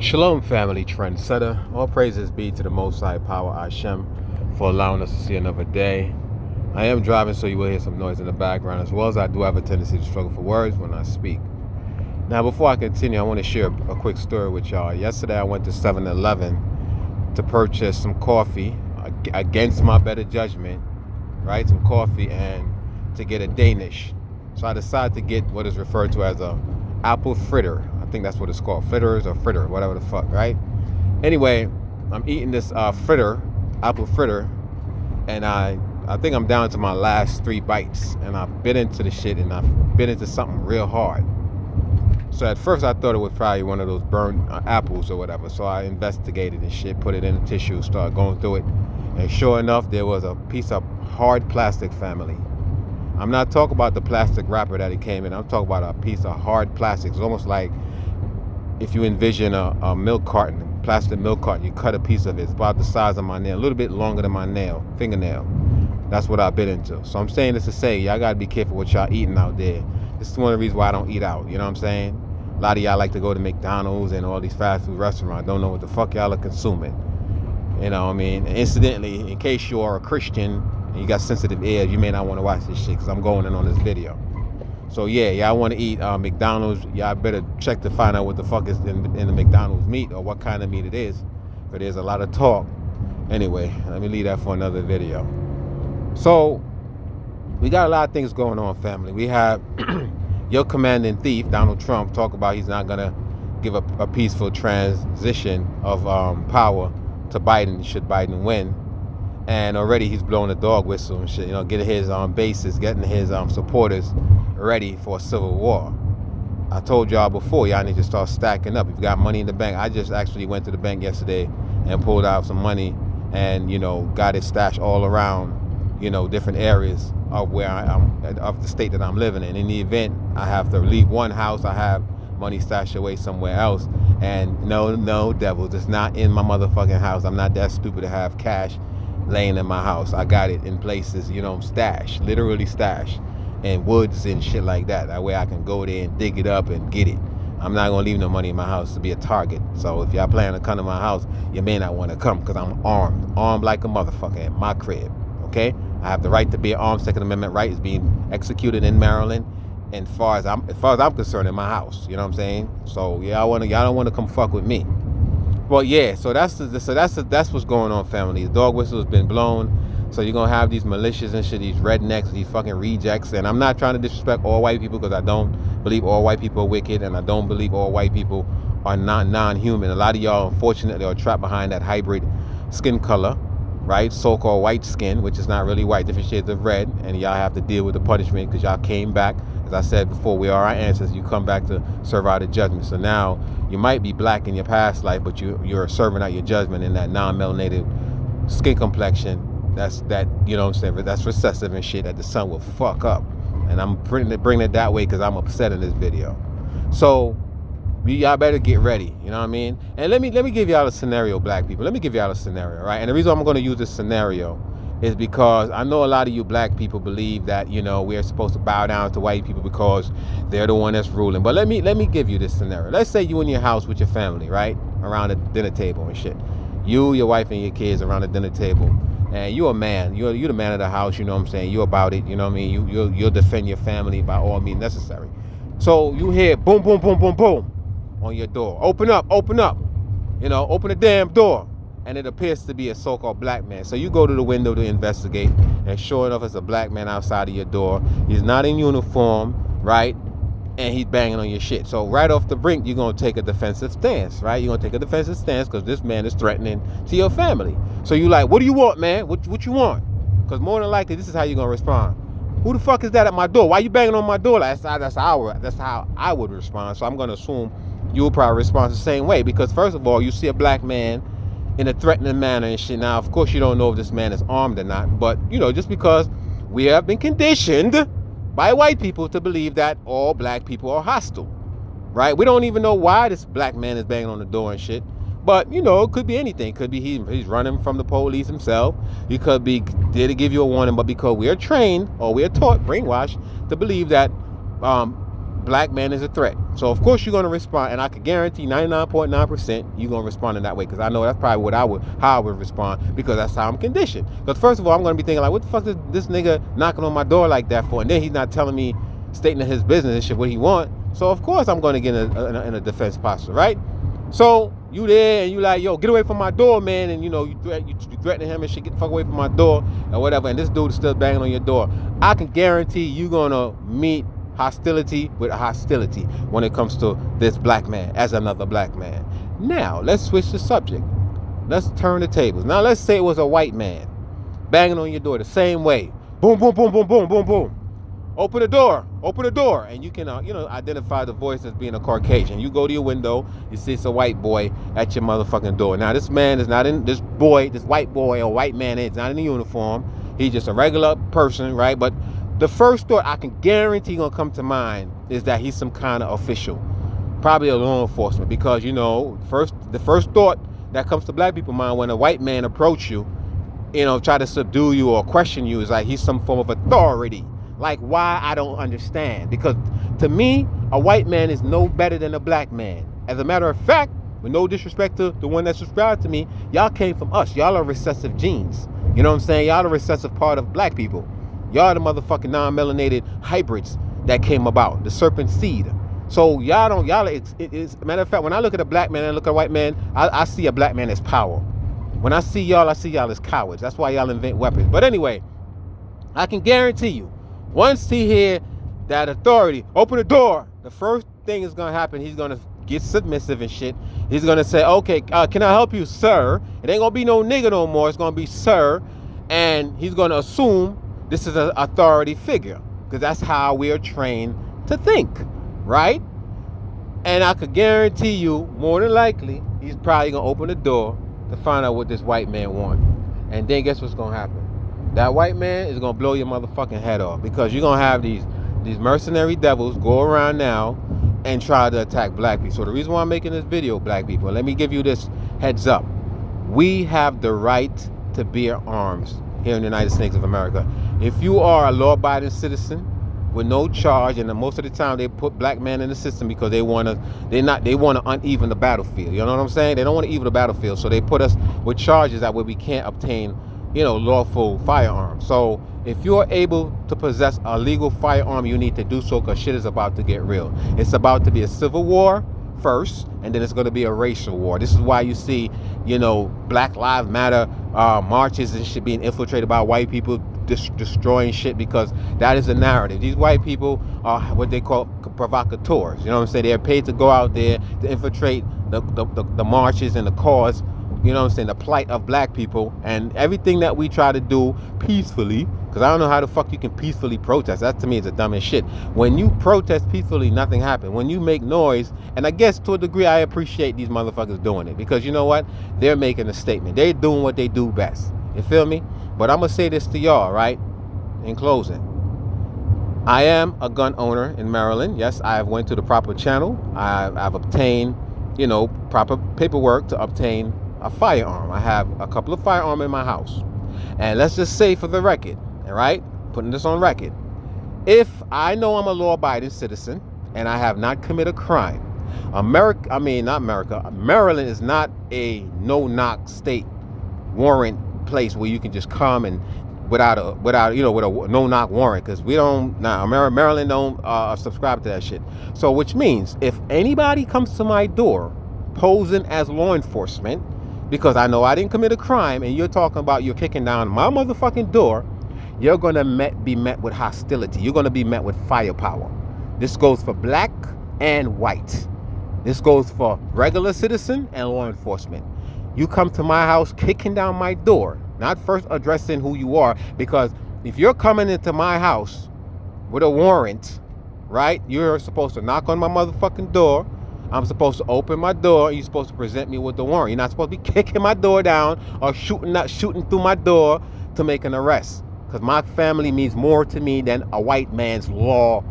Shalom, family trendsetter. All praises be to the Most High Power Hashem for allowing us to see another day. I am driving, so you will hear some noise in the background, as well as I do have a tendency to struggle for words when I speak. Now, before I continue, I want to share a quick story with y'all. Yesterday, I went to 7-Eleven to purchase some coffee against my better judgment, right? Some coffee and to get a Danish. So I decided to get what is referred to as a apple fritter. I think that's what it's called, fritters or fritter, whatever the fuck, right? Anyway, I'm eating this apple fritter, and I think I'm down to my last 3 bites, and I bit into the shit, and I bit into something real hard. So at first I thought it was probably one of those burned apples or whatever. So I investigated and shit, put it in a tissue, started going through it, and sure enough, there was a piece of hard plastic, family. I'm not talking about the plastic wrapper that it came in. I'm talking about a piece of hard plastic. It's almost like if you envision a milk carton, plastic milk carton, you cut a piece of it. It's about the size of my nail, a little bit longer than my fingernail. That's what I bit into. So I'm saying this to say, y'all gotta be careful what y'all eating out there. This is one of the reasons why I don't eat out. You know what I'm saying? A lot of y'all like to go to McDonald's and all these fast food restaurants. Don't know what the fuck y'all are consuming. You know what I mean? And incidentally, in case you are a Christian and you got sensitive ears, you may not want to watch this shit because I'm going in on this video. So yeah, y'all want to eat McDonald's, y'all better check to find out what the fuck is in the McDonald's meat or what kind of meat it is. But there's a lot of talk. Anyway, let me leave that for another video. So we got a lot of things going on, family. We have your commanding thief, Donald Trump, talk about he's not going to give a peaceful transition of power to Biden should Biden win. And already he's blowing the dog whistle and shit, getting his bases, getting his supporters ready for a civil war. I told y'all before, y'all need to start stacking up. If you got money in the bank, I just actually went to the bank yesterday and pulled out some money and, got it stashed all around, different areas of where of the state that I'm living in. In the event I have to leave one house, I have money stashed away somewhere else. And no, devils, it's not in my motherfucking house. I'm not that stupid to have cash laying in my house. I got it in places, stashed, literally stashed, in woods and shit like that. That way I can go there and dig it up and get it. I'm not gonna leave no money in my house to be a target. So if y'all plan to come to my house, you may not want to come because I'm armed like a motherfucker in my crib. Okay, I have the right to be armed. Second Amendment right is being executed in Maryland, and as far as I'm concerned, in my house. You know what I'm saying? So y'all don't want to come fuck with me. Well, yeah. So that's what's going on, family. The dog whistle has been blown. So you're gonna have these militias and shit, these rednecks, these fucking rejects. And I'm not trying to disrespect all white people because I don't believe all white people are wicked, and I don't believe all white people are not non-human. A lot of y'all, unfortunately, are trapped behind that hybrid skin color, right? So-called white skin, which is not really white, different shades of red, and y'all have to deal with the punishment because y'all came back. As I said before, we are our ancestors. You come back to serve out a judgment. So now you might be black in your past life, but you're serving out your judgment in that non-melanated skin complexion. That's recessive and shit that the sun will fuck up. And I'm bringing it that way because I'm upset in this video. So y'all better get ready, you know what I mean? And let me give y'all a scenario, black people. Let me give y'all a scenario, right? And the reason I'm going to use this scenario is because I know a lot of you black people believe that, we're supposed to bow down to white people because they're the one that's ruling. But let me give you this scenario. Let's say you in your house with your family, right? Around the dinner table and shit. You, your wife, and your kids around the dinner table. And you're a man. You're the man of the house, you know what I'm saying? You're about it, you know what I mean? You'll defend your family by all means necessary. So you hear boom, boom, boom, boom, boom on your door. Open up. Open the damn door. And it appears to be a so-called black man. So you go to the window to investigate, and sure enough, it's a black man outside of your door. He's not in uniform, right? And he's banging on your shit. So right off the brink, you're going to take a defensive stance, right? You're going to take a defensive stance because this man is threatening to your family. So you like, what do you want, man? What you want? Because more than likely, this is how you're going to respond. Who the fuck is that at my door? Why you banging on my door? That's how I would respond. So I'm going to assume you'll probably respond the same way. Because first of all, you see a black man in a threatening manner and shit. Now, of course, you don't know if this man is armed or not. But, just because we have been conditioned by white people to believe that all black people are hostile, right? We don't even know why this black man is banging on the door and shit. But, it could be anything. It could be he's running from the police himself. He could be there to give you a warning. But because we are trained or we are taught, brainwashed, to believe that black man is a threat. So of course you're going to respond, and I can guarantee 99.9% you're going to respond in that way, because I know that's probably how I would respond, because that's how I'm conditioned. Because first of all, I'm going to be thinking like, what the fuck is this nigga knocking on my door like that for? And then he's not telling me, stating his business and shit, what he want. So of course I'm going to get in a defense posture, right? So you there and you like, yo, get away from my door, man, and you know you threatening him and shit, get the fuck away from my door or whatever, and this dude is still banging on your door. I can guarantee you gonna meet hostility with hostility when it comes to this black man as another black man. Now let's switch the subject. Let's turn the tables. Now let's say it was a white man banging on your door the same way. Boom, boom, boom, boom, boom, boom, boom. Open the door, and you can identify the voice as being a Caucasian. You go to your window, you see it's a white boy at your motherfucking door. Now this man is not in, this white boy or white man is not in a uniform. He's just a regular person, right? But the first thought I can guarantee gonna come to mind is that he's some kind of official, probably a law enforcement, because the first thought that comes to black people's mind when a white man approach you, try to subdue you or question you, is like he's some form of authority. Like, why? I don't understand. Because to me, a white man is no better than a black man. As a matter of fact, with no disrespect to the one that subscribed to me, y'all came from us. Y'all are recessive genes. You know what I'm saying? Y'all the recessive part of black people. Y'all the motherfucking non-melanated hybrids that came about, the serpent seed. So it's matter of fact, when I look at a black man and I look at a white man, I see a black man as power. When I see y'all as cowards. That's why y'all invent weapons. But anyway, I can guarantee you, once he hear that authority, open the door, the first thing is going to happen, he's going to get submissive and shit. He's going to say, okay, can I help you, sir? It ain't going to be no nigga no more. It's going to be sir. And he's going to assume this is an authority figure, because that's how we are trained to think, right? And I could guarantee you, more than likely, he's probably going to open the door to find out what this white man wants. And then guess what's going to happen? That white man is going to blow your motherfucking head off, because you're going to have these mercenary devils go around now and try to attack black people. So the reason why I'm making this video, black people, let me give you this heads up. We have the right to bear arms here in the United States of America. If you are a law-abiding citizen with no charge, and most of the time they put black men in the system because they want to uneven the battlefield. You know what I'm saying? They don't want to even the battlefield, so they put us with charges that way we can't obtain lawful firearms. So if you're able to possess a legal firearm, you need to do so, because shit is about to get real. It's about to be a civil war first, and then it's going to be a racial war. This is why you see, Black Lives Matter marches and shit being infiltrated by white people destroying shit, because that is the narrative. These white people are what they call provocateurs. You know what I'm saying? They're paid to go out there to infiltrate the marches and the cause, the plight of black people, and everything that we try to do peacefully, because I don't know how the fuck you can peacefully protest. That to me is the dumbest shit. When you protest peacefully, nothing happens. When you make noise, and I guess to a degree I appreciate these motherfuckers doing it, because you know what? They're making a statement. They're doing what they do best. You feel me? But I'm going to say this to y'all, right? In closing. I am a gun owner in Maryland. Yes, I have went to the proper channel. I've obtained, proper paperwork to obtain a firearm. I have a couple of firearms in my house. And let's just say for the record, all right, putting this on record, if I know I'm a law-abiding citizen and I have not committed a crime, Maryland is not a no-knock state warrant place where you can just come and with a no-knock warrant, because Maryland don't subscribe to that shit. So which means if anybody comes to my door posing as law enforcement, because I know I didn't commit a crime, and you're talking about you're kicking down my motherfucking door, you're going to be met with hostility. You're going to be met with firepower. This goes for black and white. This goes for regular citizen and law enforcement. You come to my house kicking down my door, not first addressing who you are, because if you're coming into my house with a warrant, right, you're supposed to knock on my motherfucking door. I'm supposed to open my door, and you're supposed to present me with the warrant. You're not supposed to be kicking my door down or shooting through my door to make an arrest, because my family means more to me than a white man's law,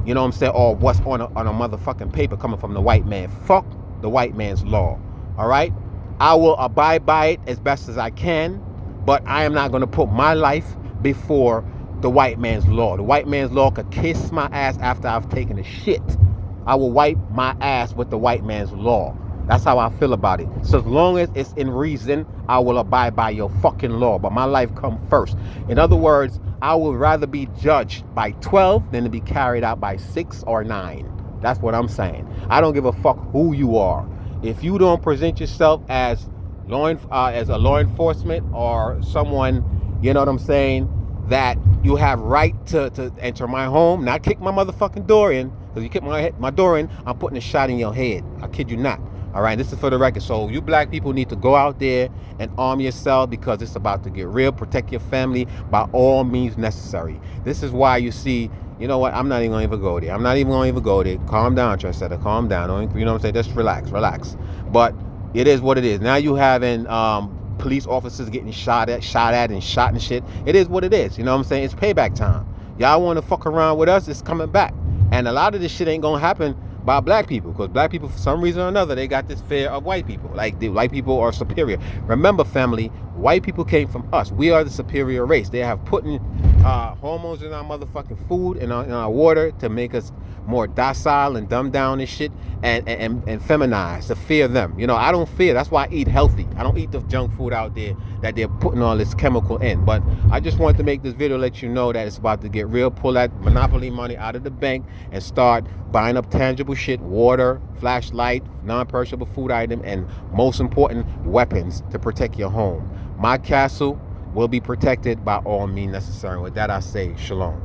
you know what I'm saying, or what's on a motherfucking paper coming from the white man. Fuck the white man's law, all right? I will abide by it as best as I can, but I am not going to put my life before the white man's law. The white man's law could kiss my ass after I've taken a shit. I will wipe my ass with the white man's law. That's how I feel about it. So as long as it's in reason, I will abide by your fucking law. But my life come first. In other words, I would rather be judged by 12 than to be carried out by 6 or 9. That's what I'm saying. I don't give a fuck who you are. If you don't present yourself as a law enforcement or someone, you know what I'm saying, that you have right to enter my home, not kick my motherfucking door in, because you kick my door in, I'm putting a shot in your head. I kid you not. All right, this is for the record. So you black people need to go out there and arm yourself, because it's about to get real. Protect your family by all means necessary. This is why you see, you know what, I'm not even going to even go there. I'm not even going to even go there. Calm down, Trendsetter. Calm down. You know what I'm saying? Just relax. But it is what it is. Now you having police officers getting shot at and shot and shit. It is what it is. You know what I'm saying? It's payback time. Y'all want to fuck around with us, it's coming back. And a lot of this shit ain't going to happen by black people, because black people, for some reason or another, they got this fear of white people. Like, the white people are superior. Remember, family, white people came from us. We are the superior race. They have put in hormones in our motherfucking food and in our water to make us more docile and dumb down and shit, and feminized, to fear them. You know, I don't fear. That's why I eat healthy. I don't eat the junk food out there that they're putting all this chemical in. But I just wanted to make this video, let you know that it's about to get real. Pull that monopoly money out of the bank and start buying up tangible shit: water, flashlight, non-perishable food item, and most important, weapons to protect your home. My castle will be protected by all means necessary. With that, I say shalom.